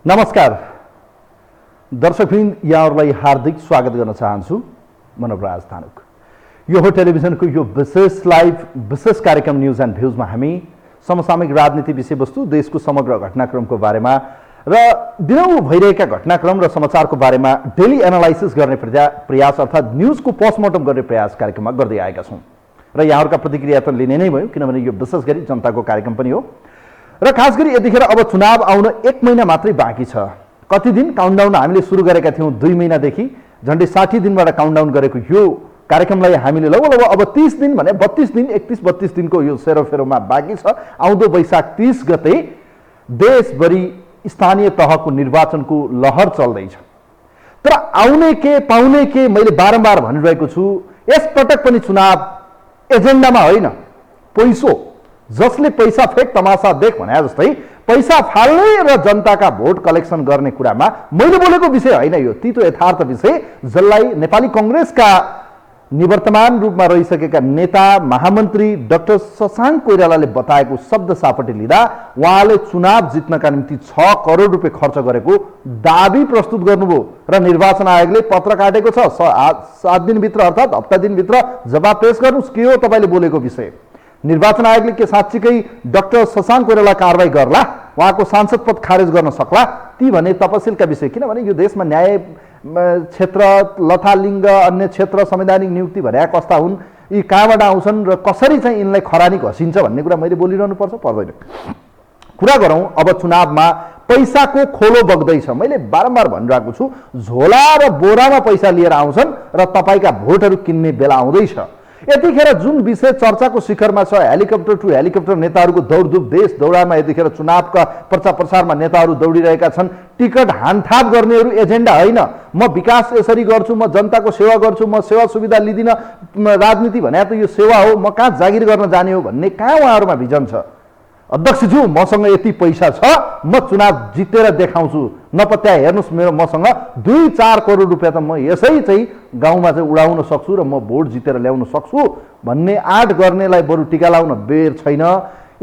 नमस्कार दर्शकवृन्द, यहाँहरूलाई हार्दिक स्वागत गर्न चाहन्छु। म नवराज धानुक। यो हो टेलिभिजनको यो विशेष कार्यक्रम न्यूज एन्ड भ्यूजमा हामी समसामयिक राजनीति विषयवस्तु, देशको समग्र घटनाक्रमको बारेमा र दिनहुँ भइरहेका घटनाक्रम र समाचारको बारेमा डेली एनालाइसिस गर्ने प्रयास अर्थात् न्यूजको पोस्टमार्टम गर्ने प्रयास कार्यक्रममा गर्दै आएका छौँ र यहाँहरूका प्रतिक्रिया त लिने नै भयो, किनभने यो विशेष गरी जनताको कार्यक्रम पनि हो र खास गरी यतिखेर अब चुनाव आउन 1 महिना मात्रै बाँकी छ। कति दिन काउन्टडाउन हामीले सुरु गरेका थियौँ 2 महिनादेखि, झन्डै 60 दिनबाट काउन्टडाउन गरेको यो कार्यक्रमलाई हामीले लगभग अब 30 दिन भने 32 दिन 31-32 दिनको यो सेरोफेरोमा बाँकी छ। आउँदो वैशाख 30 गते देशभरि स्थानीय तहको निर्वाचनको लहर चल्दैछ। तर आउने के पाउने के मैले बारम्बार भनिरहेको छु, यस पटक पनि चुनाव एजेन्डामा होइन, पैसो, जसले पैसा फेक तमासा देख भने जस्तै पैसा फाल्ने र जनताका भोट कलेक्सन गर्ने कुरामा मैले बोलेको विषय होइन। यो तीतो यथार्थ विषय जसलाई नेपाली कांग्रेसका निवर्तमान रूपमा रहिसकेका नेता महामन्त्री डाक्टर शशाङ्क कोइरालाले बताएको शब्द सापटी लिँदा उहाँले चुनाव जित्नका निम्ति 6 करोड रुपियाँ खर्च गरेको दाबी प्रस्तुत गर्नुभयो र निर्वाचन आयोगले पत्र काटेको छ। 7 दिनभित्र अर्थात् हप्ता दिनभित्र जवाब पेश गर्नुहोस्, के हो तपाईँले बोलेको विषय। निर्वाचन आयोगले के साँच्चीकै डाक्टर शशाङ्क कोइराला कारवाही गर्ला, उहाँको सांसद पद खारेज गर्न सक्ला, ती भने तपसिलका विषय। किनभने यो देशमा न्याय क्षेत्र, लथालिङ्ग, अन्य क्षेत्र, संवैधानिक नियुक्ति भने कस्ता हुन्, यी कहाँबाट आउँछन् र कसरी चाहिँ यिनलाई खरानी घसिन्छ भन्ने कुरा मैले बोलिरहनु पर्छ पर्दैन। कुरा गरौँ अब चुनावमा पैसाको खोलो बग्दैछ। मैले बारम्बार भनिरहेको छु, झोला र बोरामा पैसा लिएर आउँछन् र तपाईँका भोटहरू किन्ने बेला आउँदैछ। यतिखेर जुन विषय चर्चाको शिखरमा छ, हेलिकप्टर टु हेलिकप्टर नेताहरूको दौडधुप, देश दौडामा यतिखेर चुनावका प्रचार प्रसारमा नेताहरू दौडिरहेका छन्। टिकट हानथाप गर्नेहरू एजेन्डा होइन, म विकास यसरी गर्छु, म जनताको सेवा गर्छु, म सेवा सुविधा लिदिनँ, राजनीति भने त यो सेवा हो, म कहाँ जागिर गर्न जाने हो भन्ने कहाँ उहाँहरूमा भिजन छ। अध्यक्षज्यू, मसँग यति पैसा छ, म चुनाव जितेर देखाउँछु, नपत्या हेर्नुहोस् मसँग 2-4 करोड रुपियाँ त म यसै चाहिँ गाउँमा चाहिँ उडाउन सक्छु र म भोट जितेर ल्याउन सक्छु भन्ने आँट गर्नेलाई बरु टिका लाउन बेर छैन।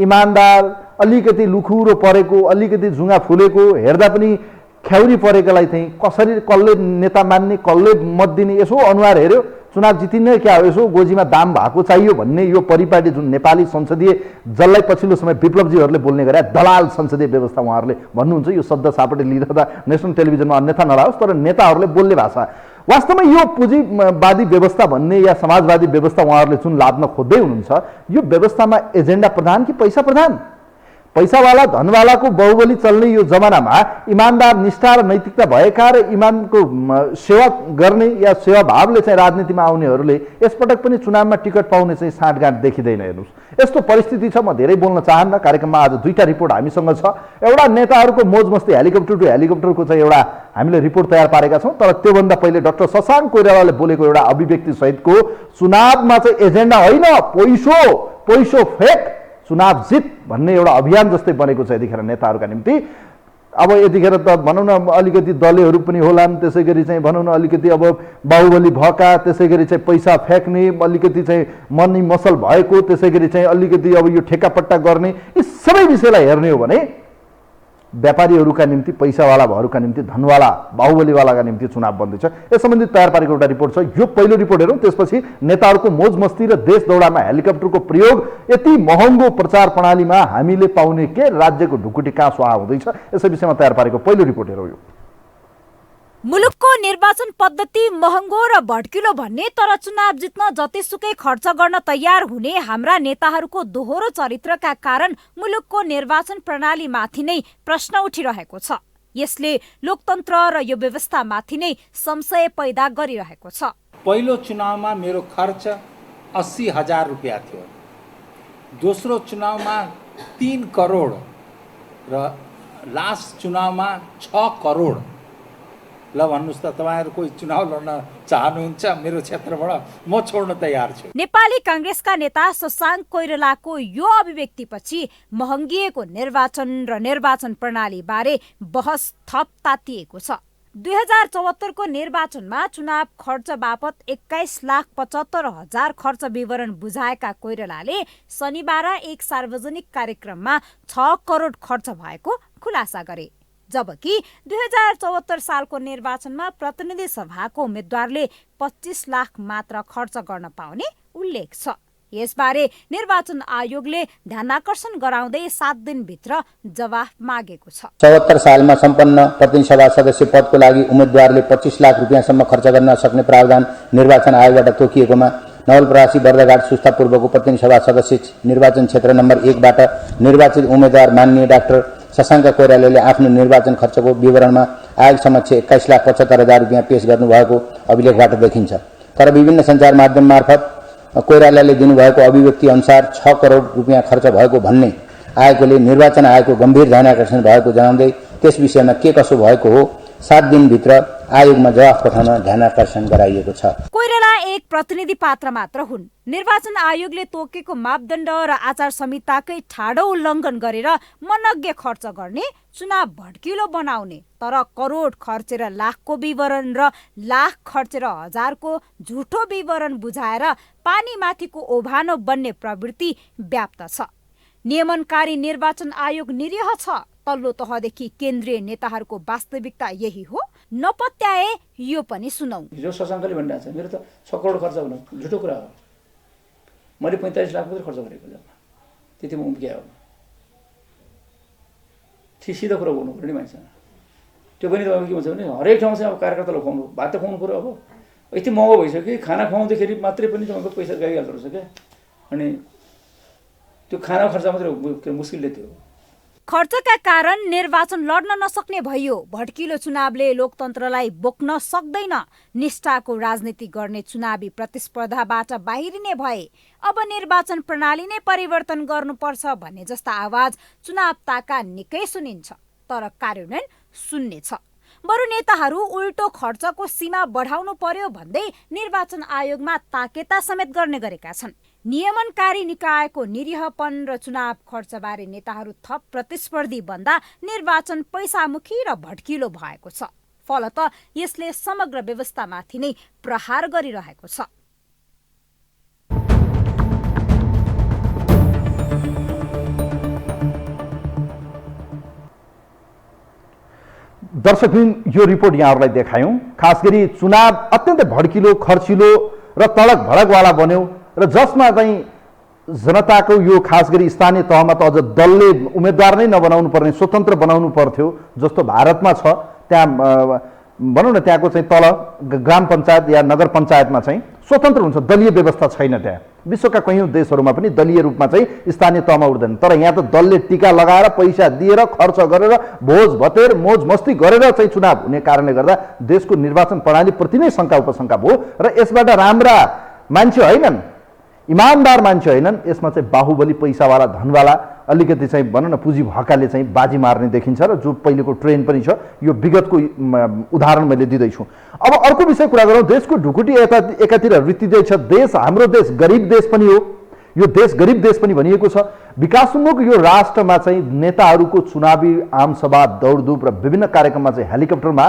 इमान्दार, अलिकति लुखुरो परेको, अलिकति जुङ्गा फुलेको, हेर्दा पनि ख्याउरी परेकोलाई चाहिँ कसरी कसले नेता मान्ने, कसले मत दिने, यसो अनुहार हेऱ्यो चुनाव जितिने क्या हो, यसो गोजीमा दाम भएको चाहियो भन्ने यो परिपाटी जुन नेपाली संसदीय, जसलाई पछिल्लो समय विप्लवजीहरूले बोल्ने गरे दलाल संसदीय व्यवस्था उहाँहरूले भन्नुहुन्छ, यो शब्द सापटे लिँदा नेसनल टेलिभिजनमा अन्यथा नलाओस्, तर नेताहरूले बोल्ने भाषा वास्तवमा यो पुँजीवादी व्यवस्था भन्ने या समाजवादी व्यवस्था उहाँहरूले जुन लाद्न खोज्दै हुनुहुन्छ, यो व्यवस्थामा एजेन्डा प्रधान कि पैसा प्रधान? पैसावाला धनवालाको बाहुबली चल्ने यो जमानामा इमान्दार, निष्ठा र नैतिकता भएका र इमानको सेवा गर्ने या सेवा भावले चाहिँ राजनीतिमा आउनेहरूले यसपटक पनि चुनावमा टिकट पाउने चाहिँ साँठगाँठ देखिँदैन। हेर्नुहोस्, यस्तो परिस्थिति छ। म धेरै बोल्न चाहन्न, कार्यक्रममा आज 2टा रिपोर्ट हामीसँग छ। एउटा नेताहरूको मोजमस्ती, हेलिकप्टर टु हेलिकप्टरको चाहिँ एउटा हामीले रिपोर्ट तयार पारेका छौँ। तर त्योभन्दा पहिले डाक्टर शशाङ्क कोइरालाले बोलेको एउटा अभिव्यक्ति सहितको चुनावमा चाहिँ एजेन्डा होइन, पैसो फेक चुनाव जित भन्ने एउटा अभियान जस्तै बनेको छ यतिखेर नेताहरूका निम्ति। अब यतिखेर त भनौँ न अलिकति दलहरू पनि होलान्, त्यसै गरी चाहिँ भनौँ न अलिकति अब बाहुबली भएका, त्यसै गरी चाहिँ पैसा फ्याँक्ने, अलिकति चाहिँ मनी मसल भएको, त्यसै गरी चाहिँ अलिकति अब यो ठेक्कापट्टा गर्ने, यी सबै विषयलाई हेर्ने हो भने व्यापारीहरूका निम्ति, पैसावाला भएका निम्ति, धनवाला बाहुबलीवालाका निम्ति चुनाव बन्दैछ। यस सम्बन्धी तयार पारेको एउटा रिपोर्ट छ। यो पहिलो रिपोर्ट हेरौँ, त्यसपछि नेताहरूको मोजमस्ती र देश दौडामा हेलिकप्टरको प्रयोग, यति महँगो प्रचार प्रणालीमा हामीले पाउने के, राज्यको ढुकुटी कहाँ सुहा हुँदैछ, यसै विषयमा तयार पारेको पहिलो रिपोर्ट हेरौँ। यो मुलुकको निर्वाचन पद्धति महँगो र भड्किलो भन्ने, तर चुनाव जित्न जतिसुकै खर्च गर्न तयार हुने हाम्रा नेताहरूको दोहोरो चरित्रका कारण मुलुकको निर्वाचन प्रणालीमाथि नै प्रश्न उठिरहेको छ। यसले लोकतन्त्र र यो व्यवस्थामाथि नै संशय पैदा गरिरहेको छ। पहिलो चुनावमा मेरो खर्च 80,000 रुपियाँ थियो, दोस्रो चुनावमा 3 करोड र लास्ट चुनावमा 6 करोड। ल भन्नुस् त, तपाईहरु कोही चुनाव लड्न चाहनुहुन्छ मेरो क्षेत्रबाट, म छोड्न तयार छु। नेपाली कांग्रेसका नेता शशाङ्क कोइरालाको यो अभिव्यक्तिपछि महँगिएको निर्वाचन र निर्वाचन प्रणाली बारे बहस थप तातिएको छ। 2074 को निर्वाचनमा चुनाव खर्च बापत 21,75,000 खर्च विवरण बुझाएका कोइरालाले शनिबार एक सार्वजनिक कार्यक्रममा 6 करोड खर्च भएको खुलासा गरे। जबकि 2074 सालको निर्वाचनमा प्रतिनिधि सभाको उम्मेद्वारले 25 लाख मात्र खर्च गर्न पाउने उल्लेख छ। यसबारे निर्वाचन आयोगले ध्यानाकर्षण गराउँदै 7 दिनभित्र जवाफ मागेको छ। 74 सालमा सम्पन्न प्रतिनिधि सभा सदस्य पदको लागि उम्मेद्वारले 25 लाख रुपियाँसम्म खर्च गर्न सक्ने प्रावधान निर्वाचन आयोगबाट तोकिएकोमा नवलपरासी बर्दाघाट सुस्ता पूर्वको प्रतिनिधि सभा सदस्य निर्वाचन क्षेत्र नम्बर 1 बाट निर्वाचित उम्मेद्वार माननीय डाक्टर शशाङ्क कोइरालाले आफ्नो निर्वाचन खर्चको विवरणमा आयोग समक्ष 21,75,000 रुपियाँ पेश गर्नुभएको अभिलेखबाट देखिन्छ। तर विभिन्न सञ्चार माध्यम मार्फत कोइरालाले दिनुभएको अभिव्यक्ति अनुसार 6 करोड रुपियाँ खर्च भएको भन्ने आयोगले निर्वाचन आयोगको गम्भीर ध्यानाकर्षण भएको जनाउँदै त्यस विषयमा के कसो भएको हो 7 दिनभित्र आयोगमा जवाफ पठाउन ध्यानाकर्षण गराइएको छ। कोइराला एक प्रतिनिधि पात्र मात्र हुन्। निर्वाचन आयोगले तोकेको मापदण्ड र आचार संहिताकै ठाडो उल्लङ्घन गरेर मनज्ञ खर्च गर्ने, चुनाव भड्किलो बनाउने, तर करोड खर्चेर लाखको विवरण र लाख खर्चेर हजारको झुटो विवरण बुझाएर पानीमाथिको ओभानो बन्ने प्रवृत्ति व्याप्त छ। नियमनकारी निर्वाचन आयोग निरीह छ। तल्लो तहदेखि केन्द्रीय नेताहरूको वास्तविकता यही हो। नपत्याए यो पनि सुनौ। जो शशाङ्कले भनिरहेको छ मेरो त 6 करोड खर्च हुनु झुटो कुरा हो। मैले 45 लाख मात्रै खर्च गरेको जम्मा, त्यतिमा उम्क्या हो। सिधा कुरा बोल्नु पर्यो नि मान्छेसँग। त्यो पनि तपाईँको के भन्छ भने हरेक ठाउँ चाहिँ अब कार्यकर्तालाई खुवाउनु भात त खुवाउनु पऱ्यो। अब यति महँगो भइसक्यो कि खाना खुवाउँदाखेरि मात्रै पनि तपाईँको पैसा गइहाल्दो रहेछ क्या। अनि त्यो खाना खर्च मात्रै मुस्किलले थियो। खर्चका कारण निर्वाचन लड्न नसक्ने भइयो। भड्किलो चुनावले लोकतन्त्रलाई बोक्न सक्दैन। निष्ठाको राजनीति गर्ने चुनावी प्रतिस्पर्धाबाट बाहिरिने भए। अब निर्वाचन प्रणाली नै परिवर्तन गर्नुपर्छ भन्ने जस्ता आवाज चुनावताका निकै सुनिन्छ, तर कार्यान्वयन शून्य छ। बरु नेताहरू उल्टो खर्चको सीमा बढाउनु पर्यो भन्दै निर्वाचन आयोगमा ताकेता समेत गर्ने गरेका छन्। नियमनकारी निकायको निरीहपन र चुनाव खर्चबारे नेताहरू थप प्रतिस्पर्धी बन्दा निर्वाचन पैसामुखी र भड्किलो भएको छ। फलत यसले समग्र व्यवस्थामाथि नै प्रहार गरिरहेको छ। दर्शकबिन, यो रिपोर्ट यहाँहरूलाई देखायौँ। खास गरी चुनाव अत्यन्तै भड्किलो, खर्चिलो र तडक भडकवाला बन्यो र जसमा चाहिँ जनताको यो खास गरी स्थानीय तहमा त अझ दलले उम्मेदवार नै नबनाउनु पर्ने, स्वतन्त्र बनाउनु पर्थ्यो जस्तो भारतमा छ। त्यहाँ भनौँ न त्यहाँको चाहिँ तल ग्राम पञ्चायत या नगर पञ्चायतमा चाहिँ स्वतन्त्र हुन्छ, दलीय व्यवस्था छैन। त्यहाँ विश्वका कयौँ देशहरूमा पनि दलीय रूपमा चाहिँ स्थानीय तहमा उठ्दैन। तर यहाँ त दलले टीका लगाएर पैसा दिएर खर्च गरेर भोज भतेर मोज मस्ती गरेर चाहिँ चुनाव हुने कारणले गर्दा देशको निर्वाचन प्रणालीप्रति नै शङ्का उपशङ्का भयो र यसबाट राम्रा मान्छे होइनन्, इमानदार मान्छे होइनन्, यसमा चाहिँ बाहुबली पैसावाला धनवाला अलिकति चाहिँ भनौँ न पुँजी भएकाले चाहिँ बाजी मार्ने देखिन्छ र जो पहिलेको ट्रेन्ड पनि छ। यो विगतको उदाहरण मैले दिँदैछु। अब अर्को विषय कुरा गरौँ। देशको ढुकुटी एकातिर वृत्तिदैछ। देश हाम्रो देश गरिब देश पनि हो। यो देश गरिब देश पनि भनिएको छ। विकासोन्मुख यो राष्ट्रमा चाहिँ नेताहरूको चुनावी आमसभा दौडधुप र विभिन्न कार्यक्रममा चाहिँ हेलिकप्टरमा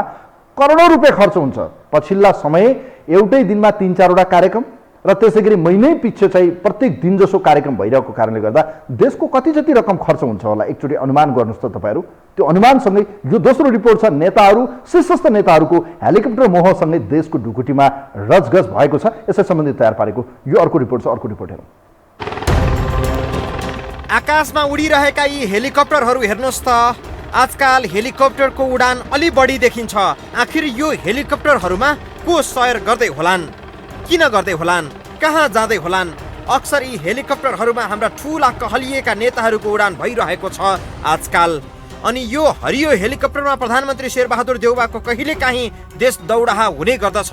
करोडौँ रुपियाँ खर्च हुन्छ। पछिल्ला समय एउटै दिनमा 3-4 वटा कार्यक्रम र त्यसै गरी महिनै पछि चाहिँ प्रत्येक दिन जसो कार्यक्रम भइरहेको कारणले गर्दा देशको कति जति रकम खर्च हुन्छ होला एकचोटि अनुमान गर्नुहोस् त तपाईँहरू। त्यो अनुमानसँगै यो दोस्रो रिपोर्ट छ। नेताहरू, शीर्षस्थ नेताहरूको हेलिकप्टर मोहसँगै देशको ढुकुटीमा रजगज भएको छ। यसै सम्बन्धी तयार पारेको यो अर्को रिपोर्ट छ। अर्को रिपोर्ट हेरौँ। आकाशमा उडिरहेका यी हेलिकप्टरहरू हेर्नुहोस् त। आजकल हेलिकप्टरको उडान अलि बढी देखिन्छ। आखिर यो हेलिकप्टरहरूमा को सयर गर्दै होलान्, किन गर्दै होलान्, कहाँ जाँदै होलान्? अक्सर यी हेलिकप्टरहरूमा हाम्रा ठुला कहलिएका नेताहरूको उडान भइरहेको छ आजकल। अनि यो हरियो हेलिकप्टरमा प्रधानमन्त्री शेरबहादुर देउवाको कहिलेकाहीँ देश दौडाहा हुने गर्दछ।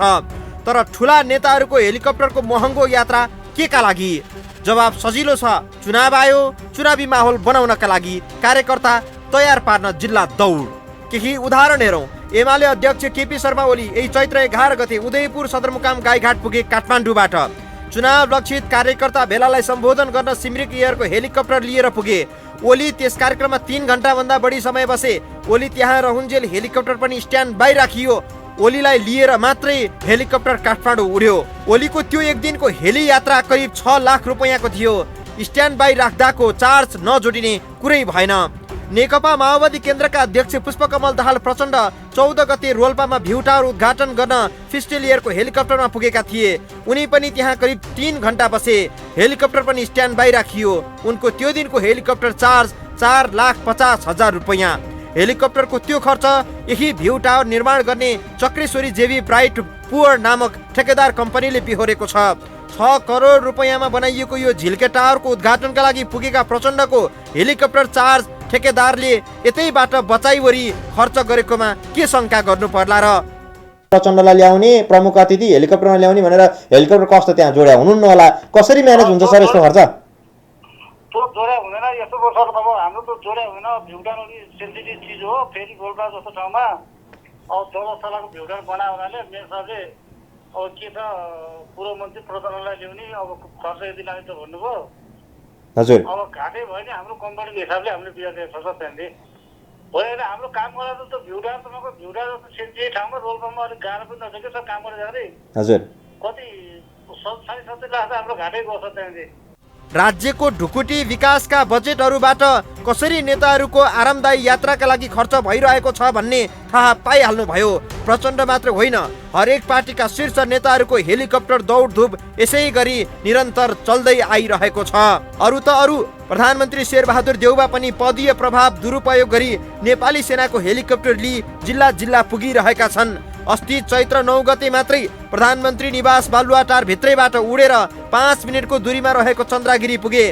तर ठुला नेताहरूको हेलिकप्टरको महँगो यात्रा के का लागि? जवाब सजिलो छ। चुनाव आयो, चुनावी माहौल बनाउनका लागि कार्यकर्ता तयार पार्न जिल्ला दौड। केही उदाहरण हेरौँ। एमाले अध्यक्ष केपी शर्मा ओली यही चैत्र 11 गते उदयपुर सदरमुकाम गाईघाट पुगे काठमाडौँबाट। चुनाव लक्षित कार्यकर्ता भेलालाई सम्बोधन गर्न सिमरिक एयरको हेलिकप्टर लिएर पुगे। ओली त्यस कार्यक्रममा 3 घण्टाभन्दा बढी समय बसे। ओली त्यहाँ रहुन्जेल हेलिकप्टर पनि स्ट्यान्ड बाई राखियो। ओलीलाई लिएर मात्रै हेलिकप्टर काठमाडौँ उड्यो। ओलीको त्यो एक दिनको हेली यात्रा करिब 6 लाख रुपियाँको थियो। स्ट्यान्ड बाई राख्दाको चार्ज नजोडिने कुरै भएन। नेकपा माओवादी केन्द्रका अध्यक्ष पुष्पकमल दाहाल प्रचण्ड 14 गते रोल्पामा भ्यू टावर उद्घाटन गर्न फिस्टेलियरको हेलिकप्टरमा पुगेका थिए। उनी पनि त्यहाँ करिब 3 घण्टा बसे। हेलिकप्टर पनि स्ट्यान्ड बाई राखियो। उनको त्यो दिनको हेलिकप्टर चार्ज 4,50,000 रुपैयाँ। हेलिकप्टरको त्यो खर्च यही भ्यू टावर निर्माण गर्ने चक्रेश्वरी जेबी ब्राइट पुअर नामक ठेकेदार कम्पनीले बिहोरेको छ। 6 करोड रुपैयाँमा बनाइएको यो झिल्के टावरको उद्घाटनका लागि पुगेका प्रचण्डको हेलिकप्टर चार्ज ठेकेदारले यतैबाट बचाइवरी खर्च गरेकोमा के शङ्का गर्नु पर्ला र? प्रचण्डलाई ल्याउने प्रमुख अतिथि हेलिकप्टरमा ल्याउने भनेर हेलिकप्टर कस्ट त्यहाँ जोड्या हुनुहुन्न होला। कसरी म्यानेज हुन्छ सर यस्तो खर्च? त्यो जोड्या हुँदैन। यस्तो वर्ष अब हाम्रो त जोड्या हुँदैन। भ्युटान अलि सेन्सिटिभ चिज हो। फेरि गोलपारा जस्तो ठाउँमा अब 14 तलाको भ्युटान बनायो भने मेयर साहबले अब के त पूर्व मन्त्री प्रधानलाई ल्याउने अब खर्च यति लाग्छ भन्नुभयो। हजुर अब घाटै भयो नि हाम्रो कम्पनीको हिसाबले हामीले बिहा दिएको छ त्यहाँदेखि होइन। हाम्रो काम गर्दा त भ्युटान तपाईँको भ्युटान जस्तो सेन्सिटिभ ठाउँमा रोल्पामा अलिक गाह्रो पनि नदेख्यो सर काम गरेर जाँदै। हजुर कति 70 लाख हाम्रो घाटै गएको छ त्यहाँदेखि। राज्यको ढुकुटी विकासका बजेटहरूबाट कसरी नेताहरूको आरामदायी यात्राका लागि खर्च भइरहेको छ भन्ने थाहा पाइहाल्नुभयो। प्रचण्ड मात्र होइन, हरेक पार्टीका शीर्ष नेताहरूको हेलिकप्टर दौडधुप यसै गरी निरन्तर चल्दै आइरहेको छ। अरू त अरू, प्रधानमन्त्री शेरबहादुर देउबा पनि पदीय प्रभाव दुरुपयोग गरी नेपाली सेनाको हेलिकप्टर लिई जिल्ला जिल्ला पुगिरहेका छन्। अस्ति चैत्र 9 गते मात्रै प्रधानमन्त्री निवास बालुवाटार भित्रैबाट उडेर 5 मिनटको दूरीमा रहेको चन्द्रागिरी पुगे।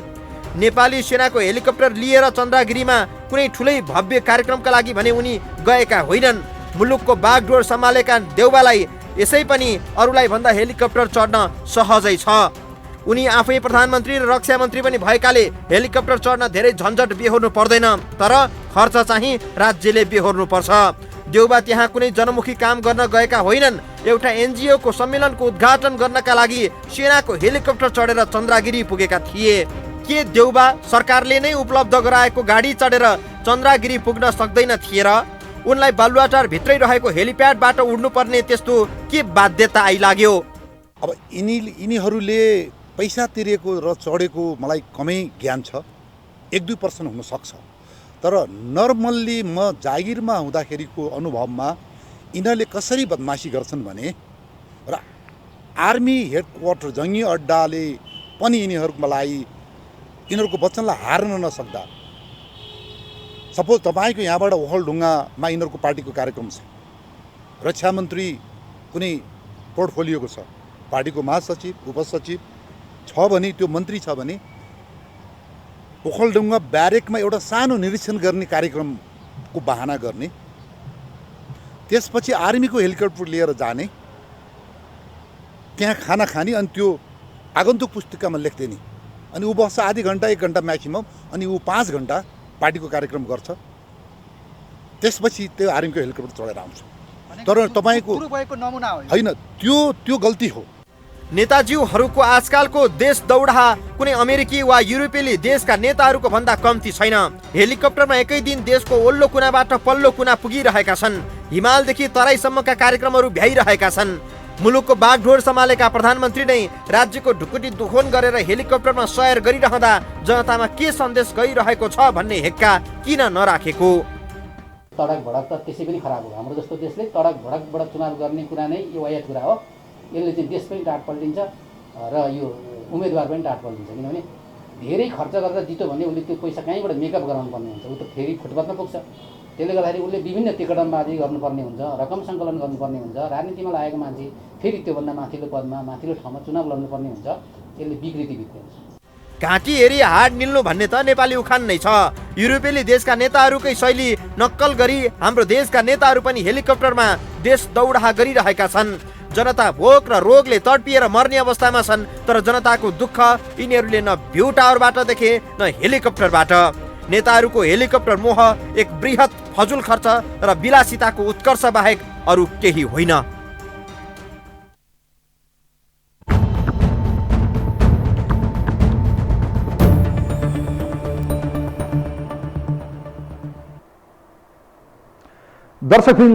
नेपाली सेनाको हेलिकप्टर लिएर चन्द्रागिरीमा कुनै ठुलै भव्य कार्यक्रमका लागि भने उनी गएका होइनन्। मुलुकको बागडोर सम्हालेका देउबालाई यसै पनि अरूलाई भन्दा हेलिकप्टर चढ्न सहजै छ। उनी आफै प्रधानमन्त्री र रक्षा मन्त्री पनि भएकाले हेलिकप्टर चढ्न धेरै झन्झट बेहोर्नु पर्दैन, तर खर्च चाहिँ राज्यले बेहोर्नु पर्छ। देउबा त्यहाँ कुनै जनमुखी काम गर्न गएका होइनन्। एउटा एनजिओको सम्मेलनको उद्घाटन गर्नका लागि सेनाको हेलिकप्टर चढेर चन्द्रागिरी पुगेका थिए। के देउबा सरकारले नै उपलब्ध गराएको गाडी चढेर चन्द्रागिरी पुग्न सक्दैन थिए र? उनलाई बालुवाटार भित्रै रहेको हेलिप्याडबाट उड्नुपर्ने त्यस्तो के बाध्यता आइलाग्यो? अब यिनीहरूले पैसा तिरेको र चढेको मलाई कमै ज्ञान छ। 1-2% हुन सक्छ, तर नर्मल्ली म जागिरमा हुँदाखेरिको अनुभवमा यिनीहरूले कसरी बदमासी गर्छन् भने र आर्मी हेडक्वार्टर जङ्गी अड्डाले पनि यिनीहरूको वचनलाई हार्न नसक्दा, सपोज तपाईँको यहाँबाट ओखलढुङ्गामा यिनीहरूको पार्टीको कार्यक्रम छ, रक्षा मन्त्री कुनै पोर्टफोलियोको छ, पार्टीको महासचिव उपसचिव छ भने, त्यो मन्त्री छ भने ओखलढुङ्गा ब्यारेकमा एउटा सानो निरीक्षण गर्ने कार्यक्रमको बहाना गर्ने, त्यसपछि आर्मीको हेलिकप्टर लिएर जाने, त्यहाँ खाना खाने, अनि त्यो आगन्तुक पुस्तिकामा लेख्दै नि, अनि ऊ बस्छ आधी घन्टा 1 घन्टा म्याक्सिमम, अनि ऊ 5 घन्टा पार्टीको कार्यक्रम गर्छ, त्यसपछि त्यो आर्मीको हेलिकप्टर चढेर आउँछ। तर तपाईँको होइन, त्यो गल्ती हो। नेताजीहरूको आजकलको देश दौडा कुनै अमेरिकी वा युरोपेली देशका नेताहरूको भन्दा कम्ती छैन। हेलिकप्टरमा एकै दिन देशको ओल्लो कुनाबाट पल्लो कुना पुगिरहेका छन्। हिमालदेखि तराईसम्मका कार्यक्रमहरू भ्याइरहेका छन्। मुलुकको बागडोर सम्हालेका प्रधानमन्त्री नै राज्यको ढुकुटी दुखोन गरेर हेलिकप्टरमा सवार गरिरहँदा जनतामा के सन्देश गइरहेको छ भन्ने हेक्का किन नराखेको? तडक भडक त त्यसै पनि खराब हो। हाम्रो जस्तो देशले तडक भडकबाट चुनाव गर्ने कुरा नै यो वायत कुरा हो। यसले चाहिँ देश पनि टाट पल्टिन्छ र यो उम्मेदवार पनि टाट पल्टिन्छ। किनभने धेरै खर्च गरेर जित्यो भने उसले त्यो पैसा कहीँबाट मेकअप गराउनु पर्ने हुन्छ। ऊ त फेरि फुटपाथमा पुग्छ। त्यसले गर्दाखेरि उसले विभिन्न टिकटमबाजी गर्नुपर्ने हुन्छ, रकम सङ्कलन गर्नुपर्ने हुन्छ। राजनीतिमा लागेको मान्छे फेरि त्योभन्दा माथिल्लो पदमा माथिल्लो ठाउँमा चुनाव लड्नुपर्ने हुन्छ। यसले विकृति भित्र्याउँछ। घाँटी हेरी हाड निल्नु भन्ने त नेपाली उखान नै छ। युरोपेली देशका नेताहरूकै शैली नक्कल गरी हाम्रो देशका नेताहरू पनि हेलिकप्टरमा देश दौडा गरिरहेका छन्। जनता भोक र रोगले तडपिएर मर्ने अवस्थामा छन्, तर जनताको दुःख यिनीहरूले न भ्यू टावरबाट देखे न हेलिकप्टरबाट। नेताहरूको हेलिकप्टर मोह एक बृहत फजुल खर्च र विलासिताको उत्कर्ष बाहेक अरू केही होइन। दर्शकबिन,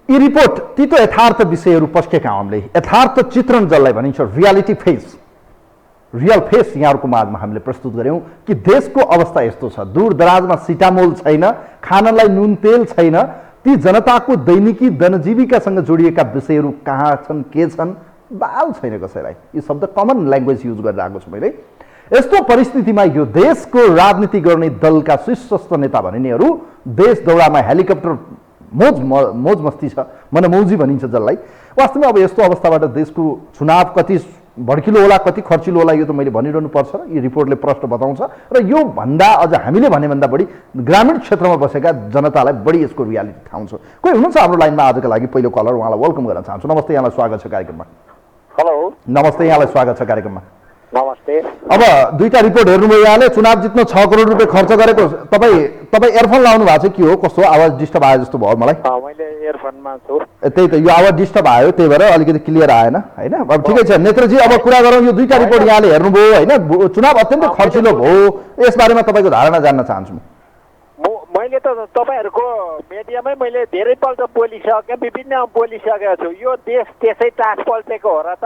यी रिपोर्ट तीतो यथार्थ विषयहरू पस्केका हमले यथार्थ चित्रण जसलाई भनिन्छ रियालिटी फेस रियल फेस यहाँहरूको माझमा हामीले प्रस्तुत गऱ्यौँ कि देशको अवस्था यस्तो छ, दूर दराजमा सिटामोल छैन, खानलाई नुन तेल छैन, ती जनताको दैनिकी जनजीविकासँग जोडिएका विषयहरू कहाँ छन्, के छन्, बाल छैन कसैलाई। यो शब्द कमन ल्याङ्ग्वेज युज गरेर आएको छु मैले। यस्तो परिस्थितिमा यो देशको राजनीति गर्ने दलका शीर्षस्थ नेता भनिनेहरू देश दौडामा हेलिकप्टर मोज मस्ती छ, मनमौजी भनिन्छ जसलाई। वास्तवमा अब यस्तो अवस्थाबाट देशको चुनाव कति भड्किलो होला, कति खर्चिलो होला, यो त मैले भनिरहनु पर्छ र यो रिपोर्टले प्रश्न बताउँछ। र यो भन्दा अझ हामीले भनेभन्दा बढी ग्रामीण क्षेत्रमा बसेका जनतालाई बढी यसको रियालिटी थाहा हुन्छ। कोही हुनुहुन्छ हाम्रो लाइनमा आजको लागि? पहिलो कलर, उहाँलाई वेलकम गर्न चाहन्छु। नमस्ते, यहाँलाई स्वागत छ कार्यक्रममा। हेलो, नमस्ते, यहाँलाई स्वागत छ कार्यक्रममा। नमस्ते। अब दुईटा रिपोर्ट हेर्नुभयो यहाँले, चुनाव जित्न 6 करोड रुपियाँ खर्च गरेको। तपाईँ एयरफोन लाउनु भएको छ के हो, कस्तो आवाज डिस्टर्ब आयो जस्तो भयो मलाई? मैले एयरफोनमा छु। त्यही त, यो आवाज डिस्टर्ब आयो, त्यही भएर अलिकति क्लियर आएन होइन। अब ठिकै छ नेत्रजी, अब कुरा गरौँ। यो दुईटा रिपोर्ट यहाँले हेर्नुभयो होइन, चुनाव अत्यन्तै खर्चिलो भयो, यसबारेमा तपाईँको धारणा जान्न चाहन्छु। मैले त तपाईँहरूको मिडियामै मैले धेरैपल्ट बोलिसकेँ, विभिन्न बोलिसकेको छु। यो देश त्यसै टास पल्टेको हो र त?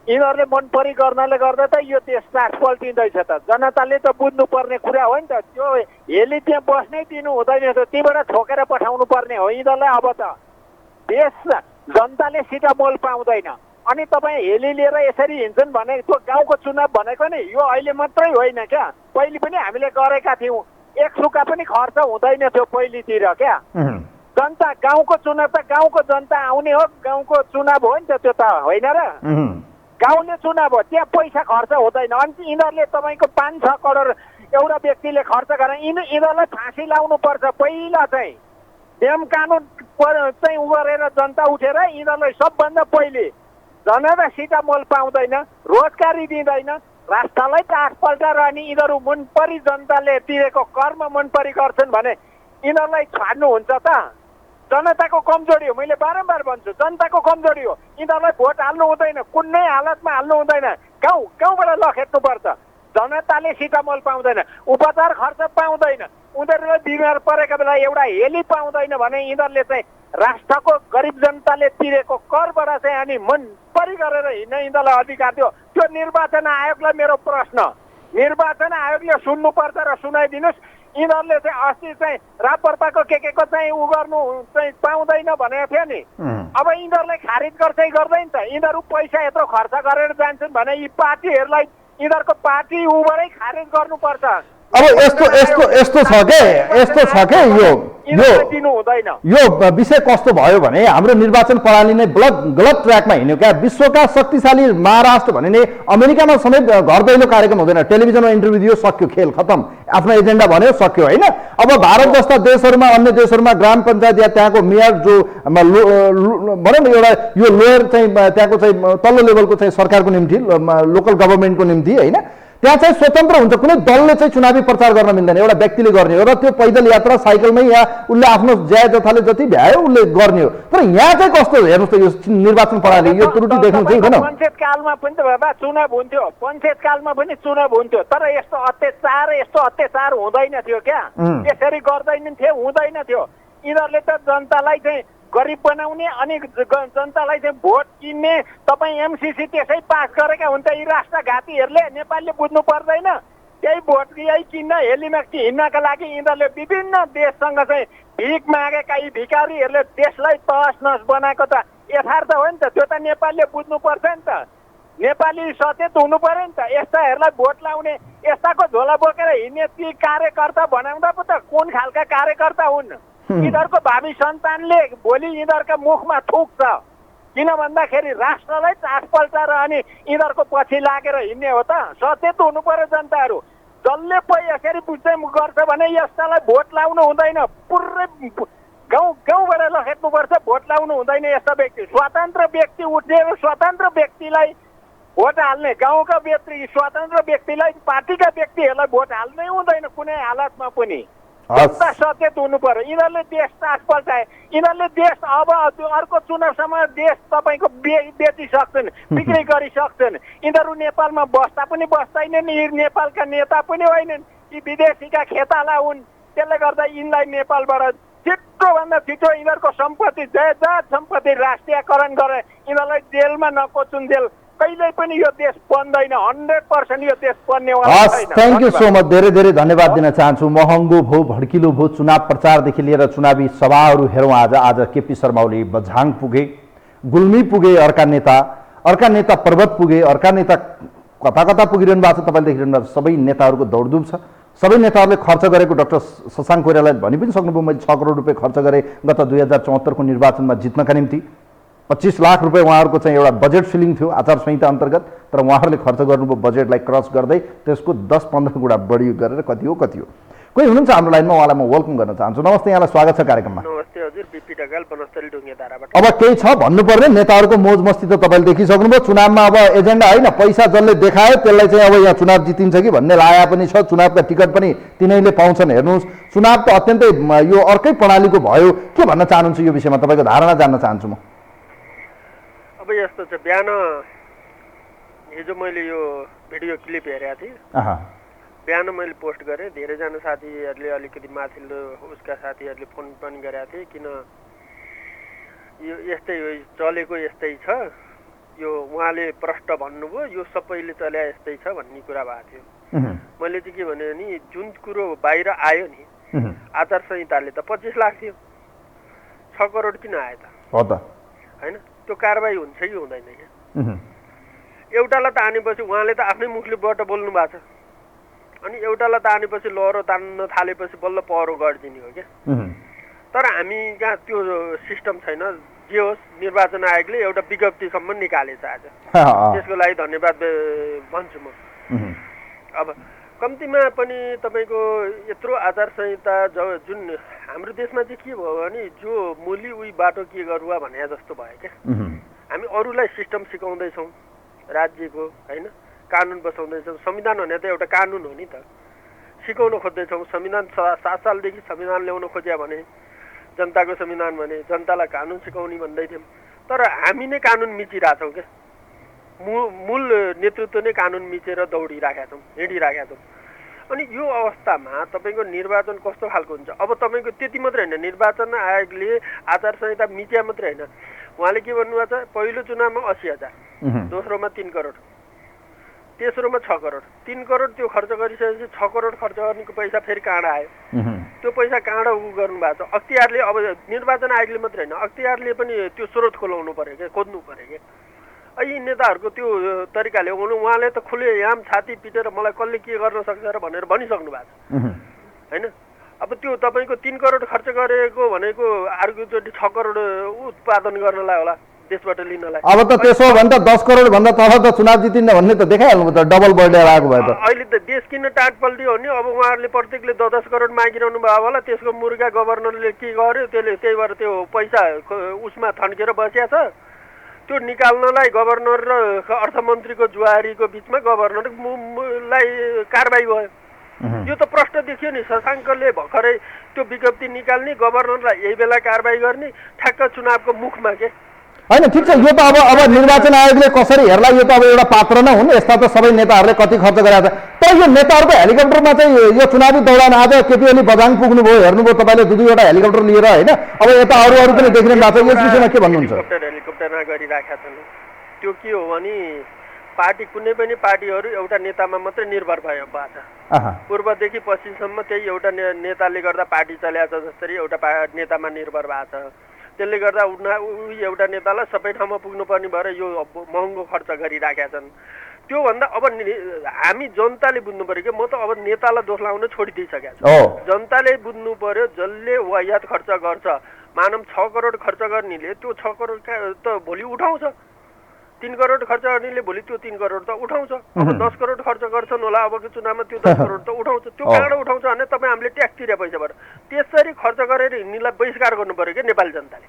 यिनीहरूले मन परी गर्नाले गर्दा त यो देश टास पल्टिँदैछ त। जनताले त बुझ्नुपर्ने कुरा हो नि त। त्यो हेली त्यहाँ बस्नै दिनु हुँदैन, त्यहीबाट छोकेर पठाउनु पर्ने हो यिनीहरूलाई। अब त देश जनताले सिटामोल पाउँदैन, अनि तपाईँ हेली लिएर यसरी हिँड्छन् भने त्यो गाउँको चुनाव भनेको नि यो अहिले मात्रै होइन क्या, पहिले पनि हामीले गरेका थियौँ। 1 रुपियाँ पनि खर्च हुँदैन थियो पहिलेतिर क्या। जनता गाउँको चुनाव त गाउँको जनता आउने हो, गाउँको चुनाव हो नि त त्यो त, होइन र? गाउँले चुनाव हो, त्यहाँ पैसा खर्च हुँदैन। अनि यिनीहरूले तपाईँको 5-6 करोड एउटा व्यक्तिले खर्च गरेर यिनीहरूलाई फाँसी लाउनु पर्छ पहिला चाहिँ। नियम कानुन चाहिँ उ गरेर जनता उठेर यिनीहरूलाई सबभन्दा पहिले जनता सिटामोल पाउँदैन, रोजगारी दिँदैन, राष्ट्रलाई टासपल्ट रहने यिनीहरू मनपरी जनताले तिरेको कर्म मनपरी गर्छन् भने यिनीहरूलाई छाड्नुहुन्छ त? जनताको कमजोरी हो, मैले बारम्बार भन्छु, जनताको कमजोरी हो। यिनीहरूलाई भोट हाल्नु हुँदैन, कुनै हालतमा हाल्नु हुँदैन। गाउँबाट लखेट्नुपर्छ। जनताले सिटामोल पाउँदैन, उपचार खर्च पाउँदैन, उनीहरूले बिमार परेको बेला एउटा हेली पाउँदैन भने यिनीहरूले चाहिँ राष्ट्रको गरिब जनताले तिरेको करबाट चाहिँ अनि मनपरी गरेर हिँड्न यिनीहरूलाई अधिकार दियो। त्यो निर्वाचन आयोगलाई मेरो प्रश्न, निर्वाचन आयोगले सुन्नुपर्छ र सुनाइदिनुहोस्। यिनीहरूले चाहिँ अस्ति चाहिँ राप्रपाको के को चाहिँ उ गर्नु चाहिँ पाउँदैन भनेको थियो नि, अब यिनीहरूले खारिज गर्दै गर्दैन त? यिनीहरू पैसा यत्रो खर्च गरेर जान्छन् भने यी पार्टीहरूलाई यिनीहरूको पार्टी उबाटै खारिज गर्नुपर्छ। अब यस्तो छ के यो विषय कस्तो भयो भने हाम्रो निर्वाचन प्रणाली नै गलत ट्र्याकमा हिँड्यो क्या। विश्वका शक्तिशाली महाराष्ट्र भनिने अमेरिकामा समेत घर दैलो कार्यक्रम हुँदैन, टेलिभिजनमा इन्टरभ्यू दियो, सक्यो, खेल खतम, आफ्नो एजेन्डा भन्यो, सक्यो होइन। अब भारत जस्ता देशहरूमा, अन्य देशहरूमा ग्राम पञ्चायत या त्यहाँको मेयर जो भनौँ न एउटा यो लोयर चाहिँ त्यहाँको चाहिँ तल्लो लेभलको चाहिँ सरकारको निम्ति, लोकल गभर्मेन्टको निम्ति होइन, त्यहाँ चाहिँ स्वतन्त्र हुन्छ, कुनै दलले चाहिँ चुनावी प्रचार गर्न मिल्दैन, एउटा व्यक्तिले गर्ने हो र त्यो पैदल यात्रा साइकलमै या उसले आफ्नो ज्याय जथाले जति भ्यायो उसले गर्ने हो। तर यहाँ चाहिँ कस्तो हेर्नुहोस् त यो निर्वाचन प्रणाली, यो त्रुटि देख्नु चाहिँ हुँदैन। पञ्चायत कालमा पनि त बाबा चुनाव हुन्थ्यो, पञ्चायत कालमा पनि चुनाव हुन्थ्यो, तर यस्तो अत्याचार हुँदैन थियो क्या, यसरी गर्दैन थियो, हुँदैन थियो। यिनीहरूले त जनतालाई चाहिँ गरिब बनाउने अनि जनतालाई चाहिँ भोट किन्ने, तपाईँ एमसिसी त्यसै पास गरेका हुन्छ यी राष्ट्रघातीहरूले, नेपालले बुझ्नु पर्दैन? त्यही भोट यही किन्न हेलीमा हिँड्नका लागि यिनीहरूले विभिन्न देशसँग चाहिँ भिख मागेका यी भिखारीहरूले देशलाई तहस नहस बनाएको त यथार्थ हो नि त? त्यो त नेपालले बुझ्नु पर्छ नि त, नेपाली सचेत हुनु पर्यो नि त। यस्ताहरूलाई भोट लाउने, यस्ताको झोला बोकेर हिँड्ने ती कार्यकर्ता बनाउँदा पो त कुन खालका कार्यकर्ता हुन्? यिनीहरूको भावी सन्तानले भोलि यिनीहरूका मुखमा थुक्छ, किन भन्दाखेरि राष्ट्रलाई चासपल्ट अनि यिनीहरूको पछि लागेर हिँड्ने हो त। सचेत हुनु पर्यो जनताहरू। जसले यसरी चाहिँ गर्छ भने यस्तालाई भोट लाउनु हुँदैन, पुरै गाउँबाट लखेट्नुपर्छ, भोट लाउनु हुँदैन यस्ता व्यक्ति। स्वतन्त्र व्यक्ति उठेर स्वतन्त्र व्यक्तिलाई भोट हाल्ने, गाउँका व्यक्ति स्वतन्त्र व्यक्तिलाई, पार्टीका व्यक्तिहरूलाई भोट हाल्नै हुँदैन कुनै हालतमा पनि। सचेत हुनु पर्यो। यिनीहरूले देश टास पल्टाए, यिनीहरूले देश अब अर्को चुनावसम्म देश तपाईँको बेचिसक्छन्, बिक्री गरिसक्छन्। यिनीहरू नेपालमा बस्दा पनि बस्दैनन्, यी नेपालका नेता पनि होइनन्, यी विदेशीका खेताला हुन्। त्यसले गर्दा यिनलाई नेपालबाट छिटोभन्दा छिटो यिनीहरूको सम्पत्ति, जायदाद सम्पत्ति राष्ट्रियकरण गरेर यिनीहरूलाई जेलमा नकोचुन्जेल कहिल्यै पनि यो देश बन्दैन 100% यो देश बन्नेवाला हस् छैन थ्याङ्क यू धन्यवाद। सो मच धेरै धेरै धन्यवाद दिन चाहन्छु महँगो भो भड्किलो भो चुनाव प्रचारदेखि लिएर चुनावी सभाहरू हेरौँ आज केपी शर्मा ओली बझाङ पुगे गुल्मी पुगे अर्का नेता पर्वत पुगे अर्का नेता कता कता पुगिरहनु भएको छ तपाईँले देखिरहनु भएको छ सबै नेताहरूको दौडधुप छ सबै नेताहरूले खर्च गरेको डाक्टर शशाङ्क कोइरालाले भनि पनि सक्नुभयो मैले 6 करोड रुपियाँ खर्च गरेँ गत 2074 को निर्वाचनमा जित्नका निम्ति 25 लाख रुपियाँ उहाँहरूको चाहिँ एउटा बजेट फिलिङ थियो आचार संहिता अन्तर्गत तर उहाँहरूले खर्च गर्नुभयो बजेटलाई क्रस गर्दै त्यसको 10-15 गुणा बढी गरेर कति हो कोही हुनुहुन्छ हाम्रो लाइनमा उहाँलाई म वेलकम गर्न चाहन्छु नमस्ते यहाँलाई स्वागत छ कार्यक्रममा नमस्ते हजुर बिपी ढकाल बनस्थली ढुङ्गेधाराबाट अब केही छ भन्नुपर्ने नेताहरूको मोज मस्ती त तपाईँले देखिसक्नुभयो चुनावमा अब एजेन्डा होइन पैसा जसले देखायो त्यसलाई चाहिँ अब यहाँ चुनाव जितिन्छ कि भन्ने लागेको पनि छ चुनावका टिकट पनि तिनैले पाउँछन् हेर्नुहोस् चुनाव त अत्यन्तै यो अर्कै प्रणालीको भयो के भन्न चाहनुहुन्छ यो विषयमा तपाईँको धारणा जान्न चाहन्छु म अब यस्तो छ बिहान हिजो मैले यो भिडियो क्लिप हेरेको थिएँ बिहान मैले पोस्ट गरेँ धेरैजना साथीहरूले अलिकति माथिल्लो उसका साथीहरूले फोन पनि गरेका थिए किन यो यस्तै हो चलेको यस्तै छ यो उहाँले प्रष्ट भन्नुभयो यो सबैले चल्या यस्तै छ भन्ने कुरा भएको थियो मैले चाहिँ के भने नि जुन कुरो बाहिर आयो नि आचार संहिताले त 25 लाख थियो 6 करोड किन आयो त हो त हैन त्यो कारबाही हुन्छ कि हुँदैन क्या एउटालाई तानेपछि उहाँले त आफ्नै मुखलेबाट बोल्नु भएको छ अनि एउटालाई तानेपछि लहरो तान्न थालेपछि बल्ल पहरो गरिदिने हो क्या तर हामी कहाँ त्यो सिस्टम छैन जे होस् निर्वाचन आयोगले एउटा विज्ञप्तिसम्म निकालेछ आज त्यसको लागि धन्यवाद भन्छु म अब कम्तीमा पनि तपाईँको यत्रो आचार संहिता जुन हाम्रो देशमा चाहिँ के भयो भने जो मूली उही बाटो के गरुवा भने जस्तो भयो क्या हामी अरूलाई सिस्टम सिकाउँदैछौँ राज्यको होइन कानुन बसाउँदैछौँ संविधान भने त एउटा कानुन हो नि त सिकाउन खोज्दैछौँ संविधान 7 सालदेखि संविधान ल्याउन खोज्या भने जनताको संविधान भने जनतालाई कानुन सिकाउने भन्दै थियौँ तर हामी नै कानुन मिचिरहेछौँ क्या मूल नेतृत्व नै कानुन मिचेर दौडिराखेका छौँ हिँडिराखेका छौँ अनि यो अवस्थामा तपाईँको निर्वाचन कस्तो खालको हुन्छ अब तपाईँको त्यति मात्रै होइन निर्वाचन आयोगले आचार संहिता मिच्या मात्रै होइन उहाँले के भन्नुभएको छ पहिलो चुनावमा 80,000 दोस्रोमा 3 करोड तेस्रोमा 6 करोड 3 करोड त्यो खर्च गरिसकेपछि 6 करोड खर्च गर्नेको पैसा फेरि काँडा आयो त्यो पैसा काँडा गर्नु भएको छ अख्तियारले अब निर्वाचन आयोगले मात्रै होइन अख्तियारले पनि त्यो स्रोत खोलाउनु पर्यो क्या खोज्नु पर्यो क्या यी नेताहरूको त्यो तरिकाले उहाँले त खुलेआम छाती पिटेर मलाई कसले के गर्न सक्छ र भनेर भनिसक्नु भएको छ होइन अब त्यो तपाईँको 3 करोड खर्च गरेको भनेको अर्कोचोटि 6 करोड उत्पादन गर्नलाई होला देशबाट लिनलाई अब त त्यसो भने त 10 करोड भन्दा तल त चुनाव जितिन्न भन्ने त देखाइहाल्नु त डबल बढेर आएको भयो त अहिले त देश किन टाट पल्टियो भने अब उहाँहरूले प्रत्येकले 10 करोड मागिरहनु भयो होला त्यसको मुर्गा गभर्नरले के गर्यो त्यसले त्यही भएर त्यो पैसा उसमा थन्केर बसिया छ त्यो निकाल्नलाई गभर्नर र अर्थमन्त्रीको जुवारीको बिचमा गभर्नरलाई कारबाही भयो यो त प्रश्न देखियो नि शशाङ्कले भर्खरै त्यो विज्ञप्ति निकाल्ने गभर्नरलाई यही बेला कारबाही गर्ने ठ्याक्क चुनावको मुखमा के होइन ठिक छ यो त अब निर्वाचन आयोगले कसरी हेर्ला यो त अब एउटा पात्र नै हुन् यस्ता त सबै नेताहरूले कति खर्च गरेका छ तर यो नेताहरूको हेलिकप्टरमा चाहिँ यो चुनावी दौडान आज केपी ओली बझाङ पुग्नुभयो हेर्नुभयो तपाईँले 2-2वटा हेलिकप्टर लिएर होइन अब यता अरू पनि देखिरहनु भएको छ यस विषयमा के भन्नुहुन्छ हेलिकप्टरमा गरिराखेका छन् त्यो के हो भने पार्टी कुनै पनि पार्टीहरू एउटा नेतामा मात्रै निर्भर भयो छ पूर्वदेखि पश्चिमसम्म त्यही एउटा नेताले गर्दा पार्टी चल्याएको छ जसरी एउटा नेतामा निर्भर भएको छ त्यसले गर्दा एउटा नेतालाई सबै ठाउँमा पुग्नुपर्ने भएर यो महँगो खर्च गरिराखेका छन् त्योभन्दा अब हामी जनताले बुझ्नु पर्यो कि म त अब नेतालाई दोष लाउन छोडिदिइसकेको छु जनताले बुझ्नु पर्यो जसले वायात खर्च गर्छ मानव 6 करोड खर्च गर्नेले त्यो 6 करोड त भोलि उठाउँछ 3 करोड खर्च गर्नेले भोलि त्यो 3 करोड त उठाउँछ अब 10 करोड खर्च गर्छन् होला अबको चुनावमा त्यो 10 करोड त उठाउँछ त्यो कहाँबाट उठाउँछ भने तपाईँ हामीले ट्याक्स तिरे पैसाबाट त्यसरी खर्च गरेर हिँड्नेलाई बहिष्कार गर्नु पर्यो क्या नेपाली जनताले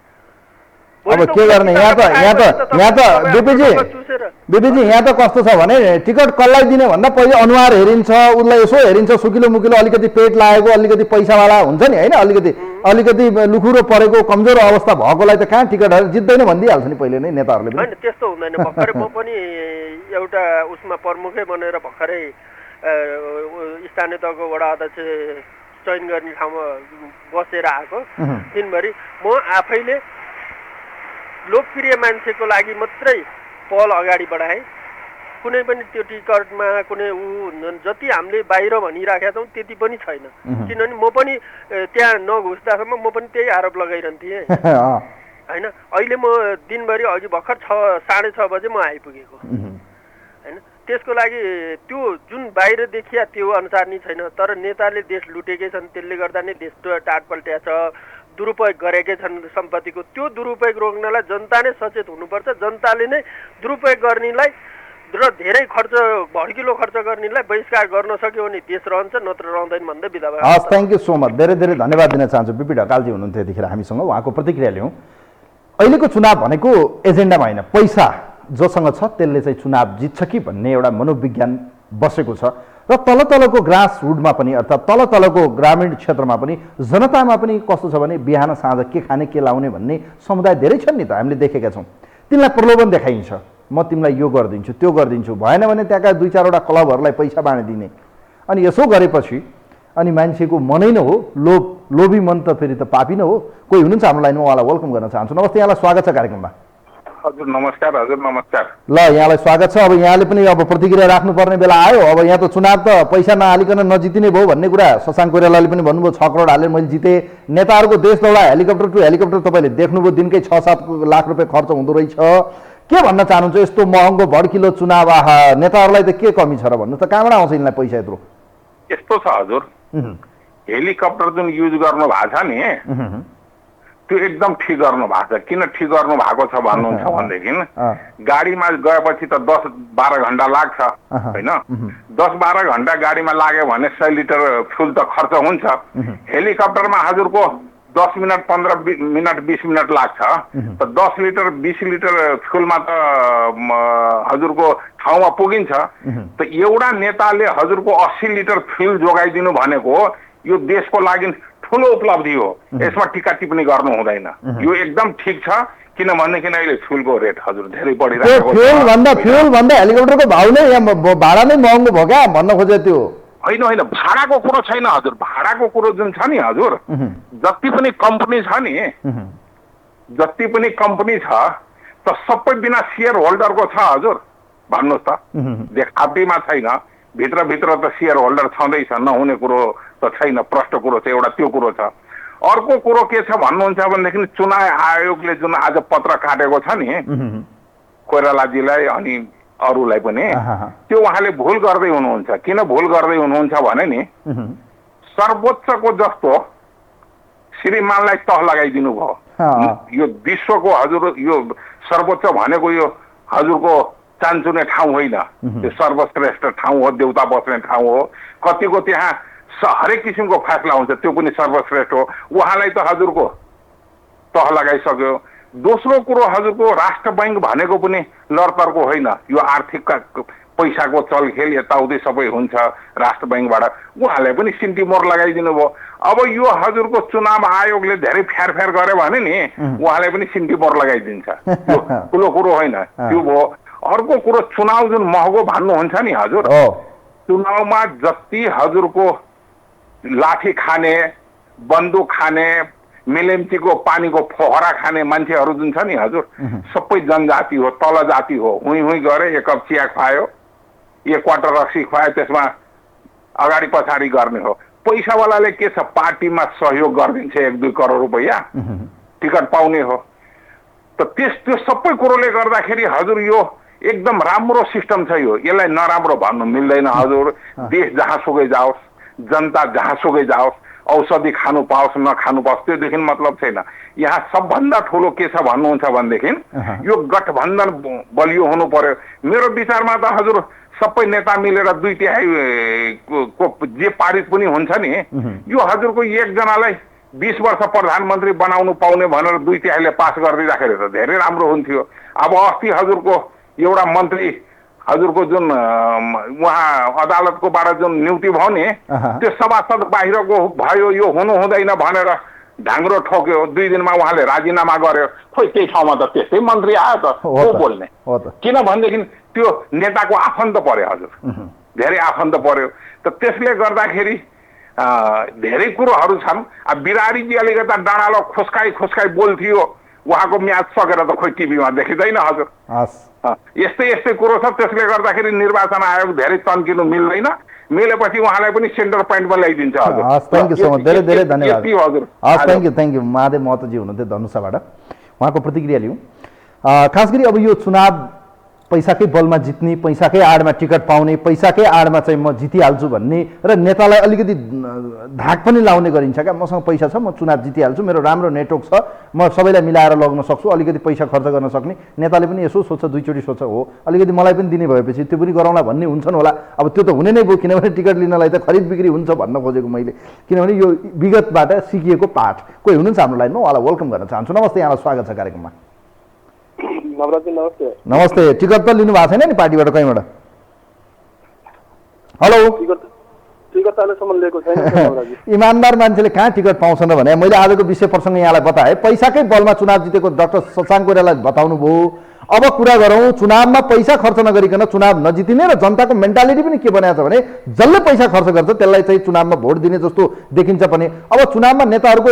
अब के गर्ने यहाँ त बिपीजी यहाँ त कस्तो छ भने टिकट कसलाई दिने भन्दा पहिले अनुहार हेरिन्छ उसलाई यसो हेरिन्छ सुकिलो मुकिलो अलिकति पेट लागेको अलिकति पैसावाला हुन्छ नि होइन अलिकति लुखुरो परेको कमजोर अवस्था भएकोलाई त कहाँ टिकटहरू जित्दैन भनिदिइहाल्छ नि पहिले नै नेताहरूले होइन त्यस्तो हुँदैन भर्खरै म पनि एउटा उसमा प्रमुखै बनेर भर्खरै स्थानीय तहको वडा अध्यक्ष चयन गर्ने ठाउँमा बसेर आएको दिनभरि म आफैले लोकप्रिय मान्छेको लागि मात्रै पहल अगाडि बढाए कुनै पनि त्यो टिकटमा कुनै जति हामीले बाहिर भनिराखेका छौँ त्यति पनि छैन किनभने म पनि त्यहाँ नघुस्दासम्म म पनि त्यही आरोप लगाइरहन्थेँ होइन अहिले म दिनभरि अघि भर्खर 6:30 बजे म आइपुगेको होइन त्यसको लागि त्यो जुन बाहिर देखिया त्यो अनुसार नै छैन तर नेताले देश लुटेकै छन् त्यसले गर्दा नै देश टाटपल्ट्या छ दुरुपयोग गरेकै छन् सम्पत्तिको त्यो दुरुपयोग रोक्नलाई जनता नै सचेत हुनुपर्छ जनताले नै दुरुपयोग गर्नेलाई र धेरै खर्च भड्किलो खर्च गर्नेलाई बहिष्कार गर्न सक्यो भने देश रहन्छ नत्र रहँदैन भन्दै बिदा भयो हस् थ्याङ्क यू सो मच धेरै धेरै धन्यवाद दिन चाहन्छु बिपी ढकालजी हुनुहुन्थ्यो यतिखेर हामीसँग उहाँको प्रतिक्रिया लिउँ अहिलेको चुनाव भनेको एजेन्डामा होइन पैसा जोसँग छ त्यसले चाहिँ चुनाव जित्छ कि भन्ने एउटा मनोविज्ञान बसेको छ र तल तलको ग्रास रुटमा पनि अर्थात् तल तलको ग्रामीण क्षेत्रमा पनि जनतामा पनि कस्तो छ भने बिहान साँझ के खाने के लाउने भन्ने समुदाय धेरै छन् नि त हामीले देखेका छौँ तिनलाई प्रलोभन देखाइन्छ म तिमीलाई यो गरिदिन्छु त्यो गरिदिन्छु भएन भने त्यहाँका 2-4वटा क्लबहरूलाई पैसा बाँडिदिने अनि यसो गरेपछि अनि मान्छेको मनै न हो लोभी मन त फेरि त पापी न हो कोही हुनुहुन्छ हाम्रो लाइनमा उहाँलाई वेलकम गर्न चाहन्छु नमस्ते यहाँलाई स्वागत छ कार्यक्रममा हजुर नमस्कार ल यहाँलाई स्वागत छ अब यहाँले पनि अब प्रतिक्रिया राख्नुपर्ने बेला आयो अब यहाँ त चुनाव त पैसा नहालिकन नजितिने भयो भन्ने कुरा शशाङ्क कोइरालाले पनि भन्नुभयो 6 करोड हालेर मैले जितेँ नेताहरूको देश दौडा हेलिकप्टर टु हेलिकप्टर तपाईँले देख्नुभयो दिनकै 6-7 लाख रुपियाँ खर्च हुँदो रहेछ के भन्न चाहनुहुन्छ यस्तो महँगो भड्किलो चुनाव नेताहरूलाई त के कमी छ र भन्नु त कहाँबाट आउँछ यिनलाई पैसा यत्रो यस्तो छ हजुर हेलिकप्टर जुन युज गर्नु भएको छ नि त्यो एकदम ठिक गर्नु भएको छ किन ठिक गर्नु भएको छ भन्नुहुन्छ भनेदेखि गाडीमा गएपछि त 10-12 घण्टा लाग्छ होइन 10-12 घण्टा गाडीमा लाग्यो भने 100 लिटर फ्युल त खर्च हुन्छ हेलिकप्टरमा हजुरको 10 मिनट 15 मिनट 20 मिनट लाग्छ त 10 लिटर 20 लिटर फ्युलमा त हजुरको ठाउँमा पुगिन्छ त एउटा नेताले हजुरको 80 लिटर फ्युल जोगाइदिनु भनेको यो देशको लागि ठुलो उपलब्धि हो यसमा टिका टिप्पणी गर्नु हुँदैन यो एकदम ठिक छ किनभनेदेखि अहिले फ्युलको रेट हजुर धेरै बढिरहेको छ फ्युल भन्दा हेलिकप्टरको भाउ नै भाडा नै महँगो भयो क्या भन्न खोजे त्यो होइन भाडाको कुरो छैन हजुर भाडाको कुरो जुन छ नि हजुर जति पनि कम्पनी छ नि जति पनि कम्पनी छ त सबै बिना सेयर होल्डरको छ हजुर भन्नुहोस् त देखावटीमा छैन भित्र त सेयर होल्डर छँदैछ नहुने कुरो त छैन प्रष्ट कुरो छ एउटा त्यो कुरो छ अर्को कुरो के छ भन्नुहुन्छ भनेदेखि चुनाव आयोगले जुन आज पत्र काटेको छ नि कोइरालाजीलाई अनि अरूलाई पनि त्यो उहाँले भुल गर्दै हुनुहुन्छ किन भुल गर्दै हुनुहुन्छ भने नि सर्वोच्चको जस्तो श्रीमानलाई तह लगाइदिनु भयो यो विश्वको हजुर यो सर्वोच्च भनेको यो हजुरको चान्चुने ठाउँ होइन त्यो सर्वश्रेष्ठ ठाउँ हो देउता बस्ने ठाउँ हो कतिको त्यहाँ हरेक किसिमको फैसला हुन्छ त्यो पनि सर्वश्रेष्ठ हो उहाँलाई त हजुरको तह लगाइसक्यो दोस्रो कुरो हजुरको राष्ट्र बैंक भनेको पनि लडतर्को होइन यो आर्थिक पैसाको चलखेल यताउति सबै हुन्छ राष्ट्र बैंकबाट उहाँलाई पनि सिन्टिमोर लगाइदिनु भयो अब यो हजुरको चुनाव आयोगले धेरै फेरफेर गर्यो भने नि उहाँलाई पनि सिन्टिमोर लगाइदिन्छ ठुलो कुरो होइन त्यो भयो अर्को कुरो चुनाव जुन महँगो भन्नुहुन्छ नि हजुर चुनावमा जति हजुरको लाठी खाने बन्दुक खाने मिलेम्चीको पानीको फोहरा खाने मान्छेहरू जुन छ नि हजुर सबै जनजाति हो तल जाति हो हुई गरे एक कप चिया खुवायो एक क्वार्टर रक्सी खुवायो त्यसमा अगाडि पछाडि गर्ने हो पैसावालाले के छ पार्टीमा सहयोग गरिदिन्छ 1-2 करोड रुपैयाँ टिकट पाउने हो त त्यो सबै कुरोले गर्दाखेरि हजुर यो एकदम राम्रो सिस्टम छ यो यसलाई नराम्रो भन्नु मिल्दैन हजुर देश जहाँसुकै जाओस् जनता जहाँसुकै जाओस् औषधि खानु पाओस् नखानु पाओस् त्योदेखि मतलब छैन यहाँ सबभन्दा ठुलो के छ भन्नुहुन्छ भनेदेखि यो गठबन्धन बलियो हुनु पर्यो मेरो विचारमा त हजुर सबै नेता मिलेर 2/3 को जे पारित पनि हुन्छ नि यो हजुरको एकजनालाई 20 वर्ष प्रधानमन्त्री बनाउनु पाउने भनेर 2/3ले पास गरिदिँदाखेरि त धेरै राम्रो हुन्थ्यो अब अस्ति हजुरको एउटा मन्त्री हजुरको जुन उहाँ अदालतकोबाट जुन नियुक्ति भयो नि त्यो सभासद बाहिरको भयो यो हुनु हुँदैन भनेर ढाङ्ग्रो ठोक्यो 2 दिनमा उहाँले राजीनामा गर्यो खोइ त्यही ठाउँमा त त्यस्तै मन्त्री आयो त को बोल्ने किनभनेदेखि त्यो नेताको आफन्त पर्यो हजुर धेरै आफन्त पर्यो त त्यसले गर्दाखेरि धेरै कुरोहरू छन् अब बिरारीजी अलिकता डाँडालो खुस्काई बोल्थ्यो उहाँको म्याच सकेर त खोइ टिभीमा देखिँदैन हजुर यस्तै यस्तै कुरो छ। त्यसले गर्दाखेरि निर्वाचन आयोग धेरै तन्किनु मिल्दैन। मिलेपछि उहाँलाई पनि सेन्टर पोइन्टमा ल्याइदिन्छ हजुर। हस्, थ्याङ्क यू सो मच, धेरै धेरै धन्यवाद हजुर। हस्, थ्याङ्क यू महादेव महतोजी हुनुहुन्थ्यो धनुषाबाट। उहाँको प्रतिक्रिया लिउँ। खास गरी अब यो चुनाव पैसाकै बलमा जित्ने, पैसाकै आडमा टिकट पाउने, पैसाकै आडमा चाहिँ म जितिहाल्छु भन्ने र नेतालाई अलिकति धाक पनि लाउने गरिन्छ क्या। मसँग पैसा छ, म चुनाव जितिहाल्छु, मेरो राम्रो नेटवर्क छ, म सबैलाई मिलाएर लग्न सक्छु, अलिकति पैसा खर्च गर्न सक्ने। नेताले पनि यसो सोच्छ, दुईचोटि सोच्छ, हो अलिकति मलाई पनि दिने भएपछि त्यो पनि गरौँला भन्ने हुन्छन् होला। अब त्यो त हुने नै भयो, किनभने टिकट लिनलाई त खरिद बिक्री हुन्छ भन्न खोजेको मैले। किनभने यो विगतबाट सिकिएको पाठ। कोही हुनुहुन्छ हाम्रो लाइनमा, उहाँलाई वेलकम गर्न चाहन्छु। नमस्ते, यहाँलाई स्वागत छ कार्यक्रममा। नमस्ते। नमस्ते। टिकट त लिनु भएको छैन नि पार्टीबाट कहीँबाट? हेलो। टिकट अहिलेसम्म लिएको छैन। इमान्दार मान्छेले कहाँ टिकट पाउँछन् भने मैले आजको विषय प्रसङ्ग यहाँलाई बताएँ। पैसाकै बलमा चुनाव जितेको डाक्टर शशाङ्क कोइरालालाई बताउनु भयो। अब कुरा गरौँ चुनावमा पैसा खर्च नगरिकन चुनाव नजितिने र जनताको मेन्टालिटी पनि के बनाएको छ भने जसले पैसा खर्च गर्छ त्यसलाई चाहिँ चुनावमा भोट दिने जस्तो देखिन्छ पनि। अब चुनावमा नेताहरूको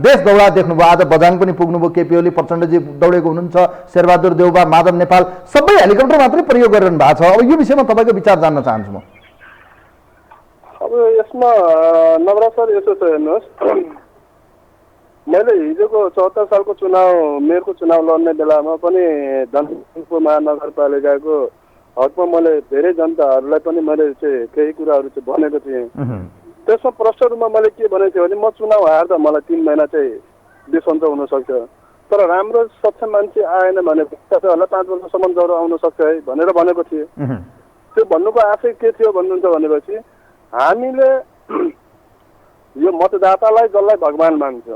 देश दौडा देख्नुभयो, आज बझाङ पनि पुग्नुभयो, केपी ओली प्रचण्डजी दौडेको हुनुहुन्छ, शेरबहादुर देउबा, माधव नेपाल सबै हेलिकप्टर मात्रै प्रयोग गरिरहनु भएको छ। अब यो विषयमा तपाईँको विचार जान्न चाहन्छु म। अब यसमा नवराज सर यसो छ हेर्नुहोस्, मैले हिजोको 74 सालको चुनाव मेयरको चुनाव लड्ने बेलामा पनि धनपुर महानगरपालिकाको हकमा मैले धेरै जनताहरूलाई पनि मैले चाहिँ केही कुराहरू चाहिँ भनेको थिएँ। त्यसमा प्रष्ट रूपमा मैले के भनेको थिएँ भने म चुनाव हार्दा मलाई 3 महिना चाहिँ बेसन्चो हुनसक्छ, तर राम्रो सक्षम मान्छे आएन भने तपाईँहरूलाई 5 वर्षसम्म ज्वरो आउन सक्छ है भनेर भनेको थिएँ। त्यो भन्नुको आशय के थियो भन्नुहुन्छ भनेपछि हामीले यो मतदातालाई जसलाई भगवान मान्छ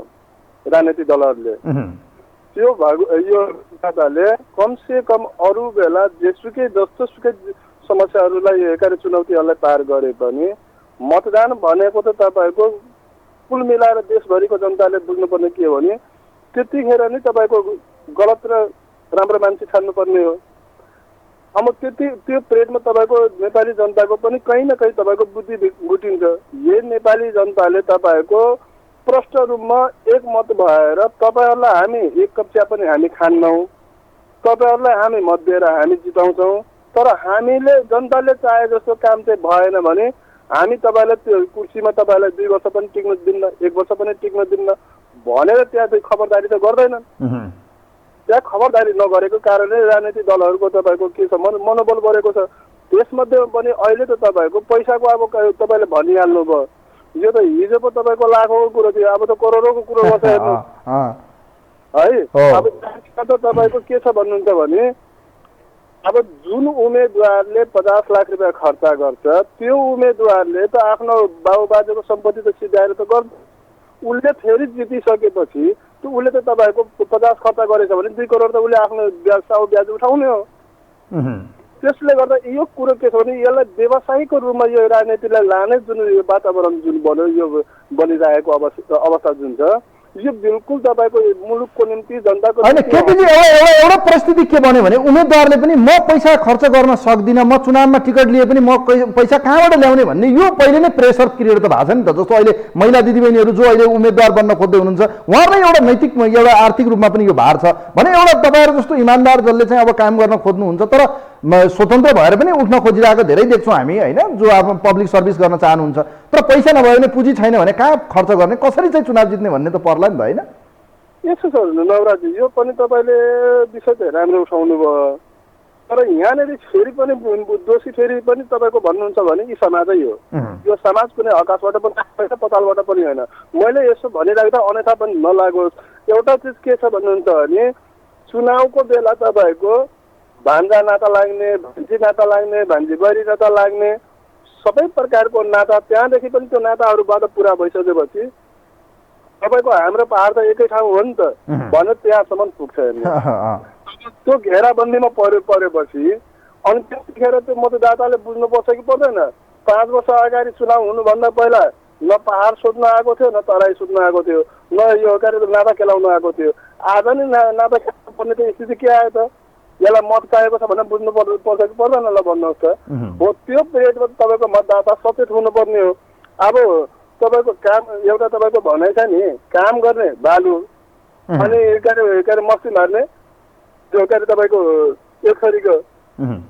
राजनीतिक दलहरूले, त्यो यो मतदाताले कमसे कम अरू बेला जेसुकै जस्तोसुकै समस्याहरूलाई हेरेर चुनौतीहरूलाई पार गरे पनि मतदान भनेको त तपाईँको कुल मिलाएर देशभरिको जनताले बुझ्नुपर्ने के हो भने त्यतिखेर नै तपाईँको गलत र राम्रो मान्छे छान्नुपर्ने हो। अब त्यो परेडमा तपाईँको नेपाली जनताको पनि कहीँ न कहीँ तपाईँको बुद्धि घुटिन्छ। यही नेपाली जनताले तपाईँको प्रष्ट रूपमा एकमत भएर तपाईँहरूलाई हामी एक कप चिया पनि हामी खान्नौँ, तपाईँहरूलाई हामी मत दिएर हामी जिताउँछौँ, तर हामीले जनताले चाहे जस्तो काम चाहिँ भएन भने हामी तपाईँलाई त्यो कुर्सीमा तपाईँलाई 2 वर्ष पनि टिक्न दिन्न, 1 वर्ष पनि टिक्न दिन्न भनेर त्यहाँ चाहिँ खबरदारी त गर्दैनन्। त्यहाँ खबरदारी नगरेको कारणले राजनीतिक दलहरूको तपाईँको के छ मनोबल बढेको छ। त्यसमध्ये पनि अहिले त तपाईँको पैसाको अब तपाईँले भनिहाल्नु भयो, यो त हिजो पो तपाईँको लाखौँको कुरो थियो, अब त करोडौँको कुरो गर्छ हेर्नु है। अब त तपाईँको के छ भन्नुहुन्छ भने अब जुन उम्मेदवारले 50 लाख रुपियाँ खर्च गर्छ त्यो उम्मेदवारले त आफ्नो बाबुबाजेको सम्पत्ति त सिधाएर त गर्छ। उसले फेरि जितिसकेपछि त्यो उसले त तपाईँको 50 खर्च गरेछ भने 2 करोड त उसले आफ्नो ब्याज उठाउने हो। त्यसले गर्दा यो कुरो के छ भने यसलाई व्यवसायिक रूपमा यो राजनीतिलाई लाने जुन यो वातावरण जुन बन्यो यो बनिरहेको अवस्था जुन छ यो बिल्कुल तपाईँको मुलुकको निम्ति जनताको होइन। केपीजी एउटा परिस्थिति के बन्यो भने उम्मेदवारले पनि म पैसा खर्च गर्न सक्दिनँ, म चुनावमा टिकट लिए पनि म पैसा कहाँबाट ल्याउने भन्ने यो पहिले नै प्रेसर क्रिएट त भएको छ नि त। जस्तो अहिले महिला दिदीबहिनीहरू जो अहिले उम्मेदवार बन्न खोज्दै हुनुहुन्छ उहाँहरूलाई एउटा नैतिक एउटा आर्थिक रूपमा पनि यो भार छ भने एउटा तपाईँहरू जस्तो इमान्दार जसले चाहिँ अब काम गर्न खोज्नुहुन्छ तर स्वतन्त्र भएर पनि उठ्न खोजिरहेको धेरै देख्छौँ हामी होइन, जो अब पब्लिक सर्भिस गर्न चाहनुहुन्छ तर पैसा नभए भने पुँजी छैन भने कहाँ खर्च गर्ने, कसरी चाहिँ चुनाव जित्ने भन्ने त पर्ला नि त होइन। यसो छ नवराजी, यो पनि तपाईँले विषय चाहिँ राम्रो उठाउनु भयो, तर यहाँनिर फेरि पनि दोषी फेरि पनि तपाईँको भन्नुहुन्छ भने यी समाजै हो। यो समाज कुनै आकाशबाट पनि होइन पतालबाट पनि होइन। मैले यसो भनिराख्दा अन्यथा पनि नलागोस्। एउटा चिज के छ भन्नुहुन्छ भने चुनावको बेला तपाईँको भान्जा नाता लाग्ने, भान्जी नाता लाग्ने, भान्जी बहिनी नाता लाग्ने सबै प्रकारको नाता त्यहाँदेखि पनि त्यो नाताहरूबाट पुरा भइसकेपछि तपाईँको हाम्रो पहाड त एकै ठाउँ हो नि त भनेर त्यहाँसम्म पुग्छ हेर्नु। त्यो घेराबन्दीमा परेपछि अनि त्यतिखेर त्यो मतदाताले बुझ्नुपर्छ कि पर्दैन। 5 वर्ष अगाडि चुनाव हुनुभन्दा पहिला न पहाड सोध्न आएको थियो न तराई सोध्न आएको थियो न यो नाता केलाउन आएको थियो। आज नि नाता खेल्नु पर्ने त स्थिति के आयो त? यसलाई मत चाहिएको छ भने बुझ्नु पर्छ कि पर्दैन ल भन्नुहोस् त। हो त्यो पिरियडमा तपाईँको मतदाता सचेत हुनुपर्ने हो। अब तपाईँको काम एउटा तपाईँको भनाइ छ नि काम गर्ने बालु अनि के अरे मस्ती मार्ने त्यो के अरे तपाईँको एक थरीको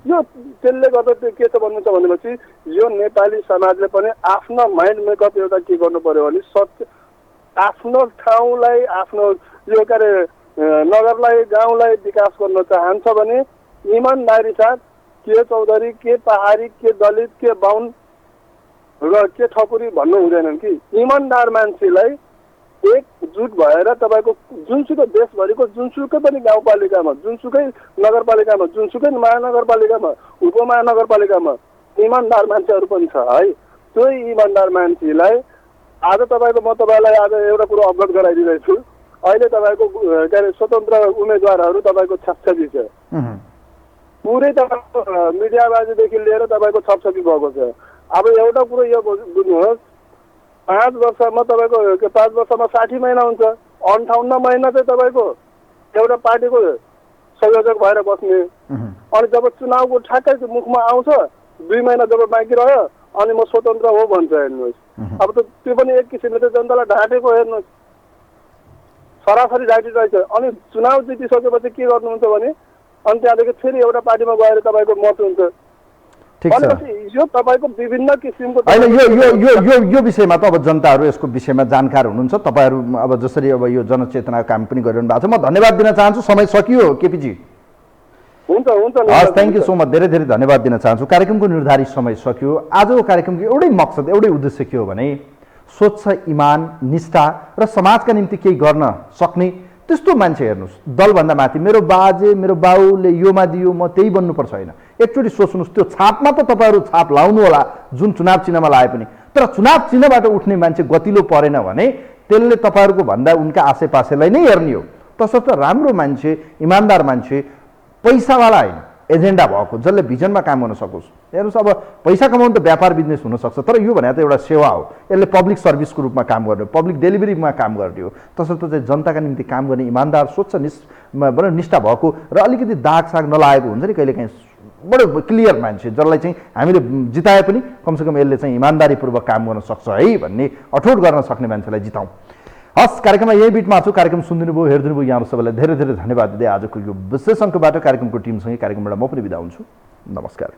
यो त्यसले गर्दा त्यो के छ भन्नु छ भनेपछि यो नेपाली समाजले पनि आफ्नो माइन्ड मेकअप एउटा के गर्नु पर्यो भने सत्य आफ्नो ठाउँलाई आफ्नो यो के अरे नगरलाई गाउँलाई विकास गर्न चाहन्छ भने इमानदारी साथ के चौधरी के पहाडी के दलित के बाहुन र के ठकुरी भन्नु हुँदैनन् कि इमानदार मान्छेलाई एकजुट भएर तपाईँको जुनसुकै देशभरिको जुनसुकै पनि गाउँपालिकामा जुनसुकै नगरपालिकामा जुनसुकै महानगरपालिकामा उपमहानगरपालिकामा इमानदार मान्छेहरू पनि छ है। त्यो इमानदार मान्छेलाई आज तपाईँको म तपाईँलाई आज एउटा कुरो अवगत गराइदिँदैछु। अहिले तपाईँको के अरे स्वतन्त्र उम्मेदवारहरू तपाईँको छकछकी छ, पुरै तपाईँको मिडियाबाजीदेखि लिएर तपाईँको छकछकी भएको छ। अब एउटा कुरो यो बुझ्नुहोस्, 5 वर्षमा तपाईँको 5 वर्षमा 60 महिना हुन्छ, 58 महिना चाहिँ तपाईँको एउटा पार्टीको संयोजक भएर बस्ने। अनि जब चुनावको ठ्याक्कै मुखमा आउँछ 2 महिना जब बाँकी रह्यो अनि म स्वतन्त्र हो भन्छ। हेर्नुहोस् अब त त्यो पनि एक किसिमले त जनतालाई ढाँटेको हेर्नुहोस्, सरासरी ढाँटिरहेछ। अनि चुनाव जितिसकेपछि के गर्नुहुन्छ भने अनि त्यहाँदेखि फेरि एउटा पार्टीमा गएर तपाईँको मत हुन्छ। ठिक छ, यो तपाईँको विभिन्न किसिमको होइन यो विषयमा त अब जनताहरू यसको विषयमा जानकार हुनुहुन्छ। तपाईँहरू अब जसरी अब यो जनचेतना काम पनि गरिरहनु भएको छ। म धन्यवाद दिन चाहन्छु, समय सकियो केपीजी। हुन्छ हुन्छ, हस्, थ्याङ्क यू सो मच, धेरै धेरै धन्यवाद दिन चाहन्छु। कार्यक्रमको निर्धारित समय सकियो। आजको कार्यक्रमको एउटै मकसद एउटै उद्देश्य के हो भने स्वच्छ इमान निष्ठा र समाजका निम्ति केही गर्न सक्ने त्यस्तो मान्छे हेर्नुहोस्। दलभन्दा माथि मेरो बाजे मेरो बाउले योमा दियो म त्यही बन्नुपर्छ होइन। एकचोटि सोच्नुहोस्, त्यो छापमा त तपाईँहरू छाप लाउनु होला जुन चुनाव चिन्हमा लाए पनि, तर चुनाव चिन्हबाट उठ्ने मान्छे गतिलो परेन भने त्यसले तपाईँहरूको भन्दा उनका आसेपासेलाई नै हेर्ने हो। तसर्थ राम्रो मान्छे, इमान्दार मान्छे, पैसावाला होइन, एजेन्डा भएको, जसले भिजनमा काम गर्न सकोस्। हेर्नुहोस्, अब पैसा कमाउनु त व्यापार बिजनेस हुनसक्छ, तर यो भने त एउटा सेवा हो। यसले पब्लिक सर्भिसको रूपमा काम गर्ने, पब्लिक डेलिभरीमा काम गर्ने हो। तसर्थ चाहिँ जनताका निम्ति काम गर्ने इमान्दार स्वच्छ निष्ठा भएको र अलिकति दाग साग नलागेको हुन्छ नि कहिलेकाहीँ, बडो क्लियर मान्छे जसलाई चाहिँ हामीले जिताए पनि कमसेकम यसले चाहिँ इमान्दारीपूर्वक काम गर्न सक्छ है भन्ने अठोट गर्न सक्ने मान्छेलाई जिताउँ। हस्, कार्यक्रममा यही बिटमा छु। कार्यक्रम सुनिदिनु भयो, हेरिदिनु भयो, यहाँहरू सबैलाई धेरै धेरै धन्यवाद दिँदै आजको यो विशेष अङ्कबाट कार्यक्रमको टिमसँगै कार्यक्रमबाट म पनि बिदा हुन्छु। नमस्कार।